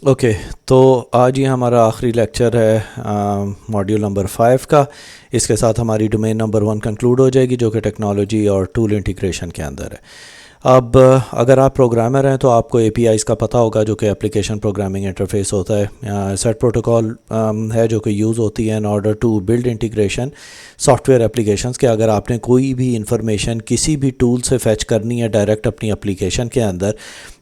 Okay, तो आज ये हमारा आखिरी लेक्चर है मॉड्यूल नंबर 5 का। इसके साथ हमारी डोमेन नंबर 1 कंक्लूड हो जाएगी, जो कि टेक्नोलॉजी और टूल इंटीग्रेशन के अंदर है। अब अगर आप प्रोग्रामर हैं तो आपको एपीआईज़ का पता होगा, जो कि एप्लीकेशन प्रोग्रामिंग इंटरफेस होता है। सेट प्रोटोकॉल है जो कि यूज़ होती है in order to build integration software applications के। अगर आपने कोई भी इंफॉर्मेशन किसी भी टूल से फैच करनी है डायरेक्ट अपनी एप्लीकेशन के अंदर,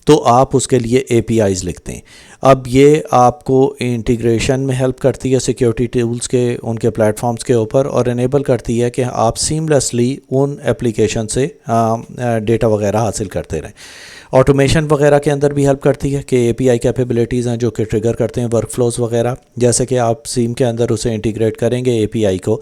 तो आप उसके लिए एपीआईज़ लिखते हैं। अब ये आपको इंटीग्रेशन में हेल्प करती है सिक्योरिटी टूल्स के उनके प्लेटफॉर्म्स के ऊपर, और इनेबल करती है कि आप सीमलेसली उन एप्लीकेशन से डेटा वगैरह हासिल करते रहें। ऑटोमेशन वगैरह के अंदर भी हेल्प करती है कि एपीआई कैपेबिलिटीज़ हैं जो कि ट्रिगर करते हैं वर्कफ्लोज वगैरह। जैसे कि आप सीम के अंदर उसे इंटीग्रेट करेंगे एपीआई को,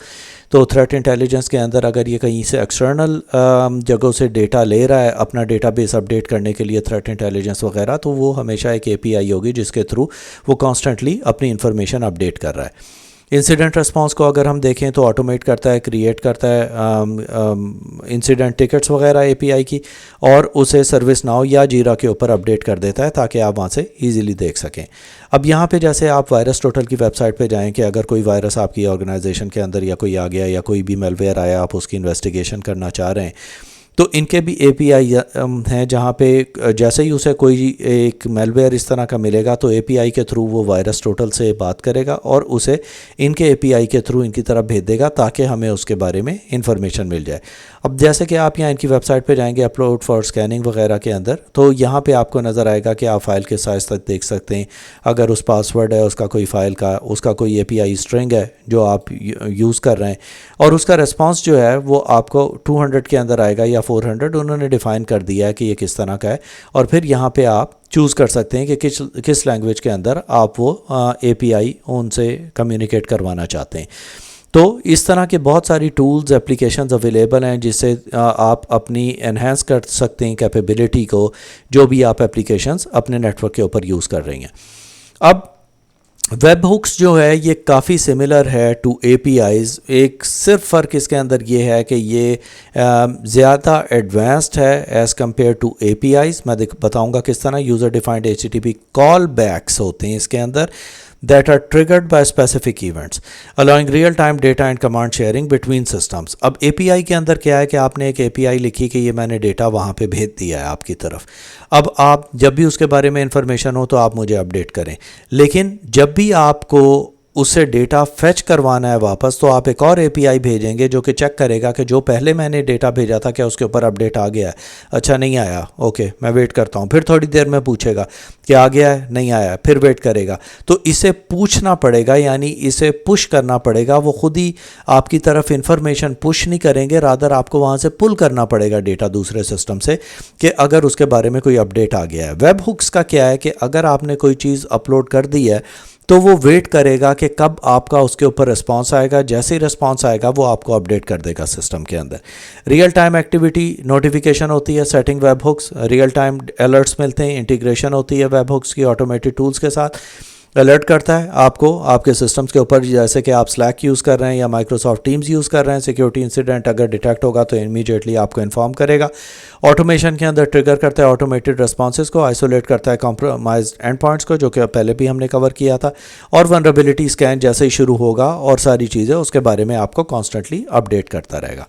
तो थ्रेट इंटेलिजेंस के अंदर अगर ये कहीं से एक्सटर्नल जगहों से डेटा ले रहा है अपना डेटाबेस अपडेट करने के लिए, थ्रेट इंटेलिजेंस वगैरह, तो वो हमेशा एक एपीआई होगी जिसके थ्रू वो कॉन्स्टेंटली अपनी इन्फॉर्मेशन अपडेट कर रहा है। इंसिडेंट रिस्पांस को अगर हम देखें तो ऑटोमेट करता है, क्रिएट करता है इंसिडेंट टिकट्स वगैरह एपीआई की, और उसे सर्विस नाउ या जीरा के ऊपर अपडेट कर देता है ताकि आप वहाँ से इजीली देख सकें। अब यहाँ पे जैसे आप वायरस टोटल की वेबसाइट पे जाएं कि अगर कोई वायरस आपकी ऑर्गेनाइजेशन के अंदर या कोई आ गया या कोई भी मेलवेयर आया, आप उसकी इन्वेस्टिगेशन करना चाह रहे हैं, तो इनके भी एपीआई हैं जहाँ पे जैसे ही उसे कोई एक मेलवेयर इस तरह का मिलेगा तो एपीआई के थ्रू वो वायरस टोटल से बात करेगा और उसे इनके एपीआई के थ्रू इनकी तरफ भेज देगा ताकि हमें उसके बारे में इंफॉर्मेशन मिल जाए। अब जैसे कि आप यहाँ इनकी वेबसाइट पे जाएंगे अपलोड फॉर स्कैनिंग वगैरह के अंदर, तो यहाँ पे आपको नज़र आएगा कि आप फाइल के साइज़ तक देख सकते हैं। अगर उस पासवर्ड है उसका, कोई फ़ाइल का उसका कोई एपीआई स्ट्रिंग है जो आप यूज़ कर रहे हैं, और उसका रिस्पांस जो है वो आपको 200 के अंदर आएगा या 400, उन्होंने डिफ़ाइन कर दिया है कि ये किस तरह का है। और फिर यहाँ पे आप चूज़ कर सकते हैं कि किस लैंग्वेज के अंदर आप वो एपीआई उनसे कम्युनिकेट करवाना चाहते हैं। तो इस तरह के बहुत सारी टूल्स एप्लीकेशंस अवेलेबल हैं जिससे आप अपनी एनहेंस कर सकते हैं कैपेबिलिटी को, जो भी आप एप्लीकेशंस अपने नेटवर्क के ऊपर यूज़ कर रही हैं। अब वेब हुक्स जो है ये काफ़ी सिमिलर है टू एपीआईज़। एक सिर्फ फ़र्क इसके अंदर ये है कि ये ज़्यादा एडवांस्ड है एज़ कम्पेयर टू एपीआईज़। मैं बताऊंगा किस तरह। User defined HTTP callbacks होते हैं इसके अंदर that are triggered by specific events allowing real time data and command sharing between systems। अब API के अंदर क्या है कि आपने एक API लिखी कि ये मैंने डेटा वहाँ पे भेज दिया है आपकी तरफ। अब आप जब भी उसके बारे में इंफॉर्मेशन हो तो आप मुझे अपडेट करें, लेकिन जब भी आपको उससे डेटा फेच करवाना है वापस, तो आप एक और एपीआई भेजेंगे जो कि चेक करेगा कि जो पहले मैंने डेटा भेजा था क्या उसके ऊपर अपडेट आ गया है। अच्छा नहीं आया, ओके मैं वेट करता हूँ। फिर थोड़ी देर में पूछेगा कि आ गया है, नहीं आया, फिर वेट करेगा। तो इसे पूछना पड़ेगा, यानी इसे पुश करना पड़ेगा। वो खुद ही आपकी तरफ इंफॉर्मेशन पुश नहीं करेंगे, रादर आपको वहाँ से पुल करना पड़ेगा डेटा दूसरे सिस्टम से कि अगर उसके बारे में कोई अपडेट आ गया है। वेब हुक्स का क्या है कि अगर आपने कोई चीज़ अपलोड कर दी है तो वो वेट करेगा कि कब आपका उसके ऊपर रिस्पांस आएगा। जैसे ही रिस्पांस आएगा वो आपको अपडेट कर देगा सिस्टम के अंदर। रियल टाइम एक्टिविटी नोटिफिकेशन होती है setting webhooks, real time alerts मिलते हैं, इंटीग्रेशन होती है वेब हुक्स की ऑटोमेटेड टूल्स के साथ। अलर्ट करता है आपको आपके सिस्टम्स के ऊपर, जैसे कि आप स्लैक यूज़ कर रहे हैं या माइक्रोसॉफ्ट टीम्स यूज़ कर रहे हैं। सिक्योरिटी इंसिडेंट अगर डिटेक्ट होगा तो इमीडिएटली आपको इन्फॉर्म करेगा। ऑटोमेशन के अंदर ट्रिगर करता है ऑटोमेटेड रिस्पॉन्सेज को, आइसोलेट करता है कॉम्प्रोमाइज्ड एंड पॉइंट्स को, जो कि पहले भी हमने कवर किया था, और वनरेबिलिटी स्कैन जैसे ही शुरू होगा और सारी चीज़ें उसके बारे में आपको कॉन्स्टेंटली अपडेट करता रहेगा।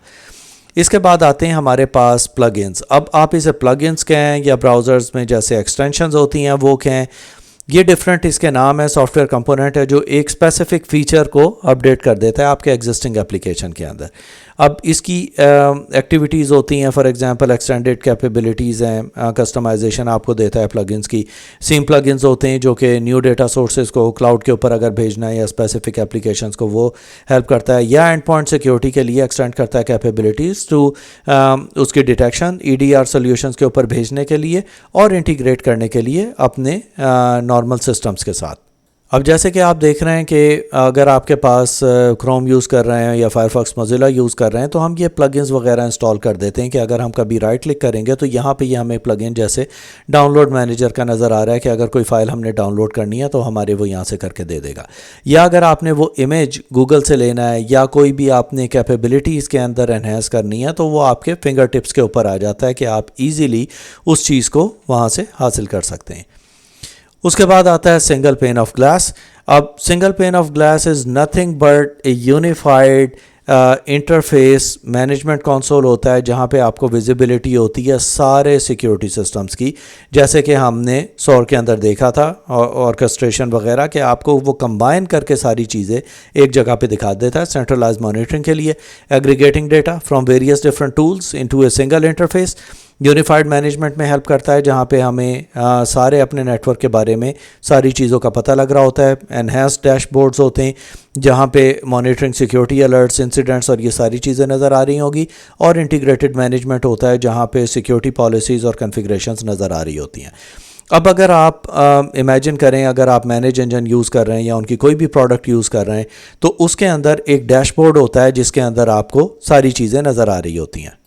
इसके बाद आते हैं हमारे पास प्लगइन्स। अब आप इसे प्लगइन्स कहें या ब्राउज़र्स में जैसे एक्सटेंशंस होती हैं वो कहें, ये डिफरेंट इसके नाम है। सॉफ्टवेयर कंपोनेंट है जो एक स्पेसिफिक फ़ीचर को अपडेट कर देता है आपके एग्जिस्टिंग एप्लीकेशन के अंदर। अब इसकी एक्टिविटीज़ होती हैं, फॉर एग्जांपल एक्सटेंडेड कैपेबिलिटीज़ हैं, कस्टमाइजेशन आपको देता है प्लगइन्स की। सीम प्लगइन्स होते हैं जो कि न्यू डेटा सोर्सेज को क्लाउड के ऊपर अगर भेजना है या स्पेसिफिक एप्लीकेशंस को वो हेल्प करता है, या एंड पॉइंट सिक्योरिटी के लिए एक्सटेंड करता है कैपेबिलिटीज़ टू उसकी डिटेक्शन EDR सोल्यूशंस के ऊपर भेजने के लिए और इंटीग्रेट करने के लिए अपने नॉर्मल सिस्टम्स के साथ। अब जैसे कि आप देख रहे हैं कि अगर आपके पास क्रोम यूज़ कर रहे हैं या फायरफॉक्स मोज़िला यूज़ कर रहे हैं तो हम ये प्लगइन्स वगैरह इंस्टॉल कर देते हैं कि अगर हम कभी राइट क्लिक करेंगे तो यहाँ पे ये हमें प्लगइन जैसे डाउनलोड मैनेजर का नज़र आ रहा है कि अगर कोई फ़ाइल हमने डाउनलोड करनी है तो हमारे वो यहाँ से करके दे देगा। या अगर आपने वो इमेज गूगल से लेना है या कोई भी आपने कैपेबिलिटी इसके अंदर एनहेंस करनी है तो वो आपके फिंगर टिप्स के ऊपर आ जाता है कि आप ईज़िली उस चीज़ को वहाँ से हासिल कर सकते हैं। उसके बाद आता है सिंगल पेन ऑफ ग्लास. अब single pain of glass is nothing but A unified interface management console होता है जहाँ पे आपको विजिबिलिटी होती है सारे सिक्योरिटी सिस्टम्स की, जैसे कि हमने सौर के अंदर देखा था ऑर्केस्ट्रेशन वगैरह कि आपको वो कंबाइन करके सारी चीज़ें एक जगह पे दिखा देता है सेंट्रलाइज मॉनिटरिंग के लिए. Aggregating data from various different tools into a single interface unified management में हेल्प करता है जहाँ पे हमें सारे अपने नेटवर्क के बारे में सारी चीज़ों का पता लग रहा होता है. एनहेंस्ड डैशबोर्ड्स होते हैं जहाँ पे मॉनिटरिंग, सिक्योरिटी अलर्ट्स, इंसिडेंट्स और ये सारी चीज़ें नज़र आ रही होगी. और इंटीग्रेटेड मैनेजमेंट होता है जहाँ पे सिक्योरिटी पॉलिसीज़ और कॉन्फ़िगरेशंस नज़र आ रही होती हैं. अब अगर आप इमेजिन करें, अगर आप मैनेज इंजन यूज़ कर रहे हैं या उनकी कोई भी प्रोडक्ट यूज़ कर रहे हैं तो उसके अंदर एक डैशबोर्ड होता है जिसके अंदर आपको सारी चीज़ें नज़र आ रही होती हैं.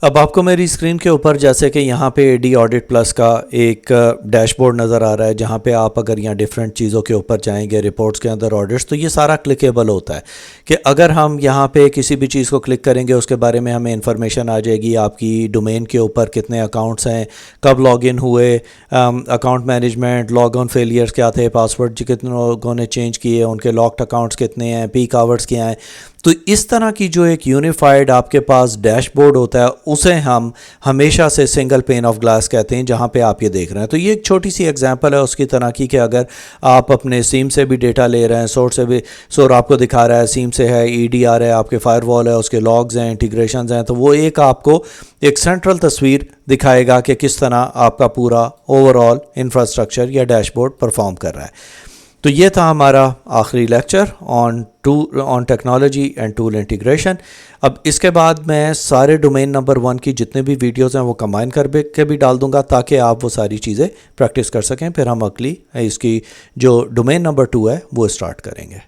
अब आपको मेरी स्क्रीन के ऊपर जैसे कि यहाँ पे AD ऑडिट प्लस का एक डैशबोर्ड नज़र आ रहा है जहाँ पे आप अगर यहाँ डिफरेंट चीज़ों के ऊपर जाएंगे रिपोर्ट्स के अंदर ऑडिट्स, तो ये सारा क्लिकेबल होता है कि अगर हम यहाँ पे किसी भी चीज़ को क्लिक करेंगे उसके बारे में हमें इन्फॉर्मेशन आ जाएगी. आपकी डोमेन के ऊपर कितने अकाउंट्स हैं, कब लॉगिन हुए, account management, log on failures क्या थे, पासवर्ड कितने लोगों ने चेंज किए, उनके लॉक्ड अकाउंट्स कितने हैं, पीक आवर्स क्या हैं. तो इस तरह की जो एक यूनिफाइड आपके पास डैशबोर्ड होता है उसे हम हमेशा से सिंगल पेन ऑफ ग्लास कहते हैं जहाँ पे आप ये देख रहे हैं. तो ये एक छोटी सी एग्जांपल है उसकी तरह की कि अगर आप अपने सीम से भी डेटा ले रहे हैं, सोर्स से भी, सोर आपको दिखा रहा है सीम से है, EDR है, आपके फायरवॉल है, उसके लॉग्स हैं, इंटीग्रेशंस हैं, तो वो एक आपको एक सेंट्रल तस्वीर दिखाएगा कि किस तरह आपका पूरा ओवरऑल इंफ्रास्ट्रक्चर या डैशबोर्ड परफॉर्म कर रहा है. तो ये था हमारा आखिरी lecture on technology and tool integration. अब इसके बाद मैं सारे डोमेन नंबर 1 की जितने भी वीडियोस हैं वो कंबाइन कर के भी डाल दूंगा ताकि आप वो सारी चीज़ें प्रैक्टिस कर सकें. फिर हम अगली इसकी जो डोमेन नंबर 2 है वो स्टार्ट करेंगे.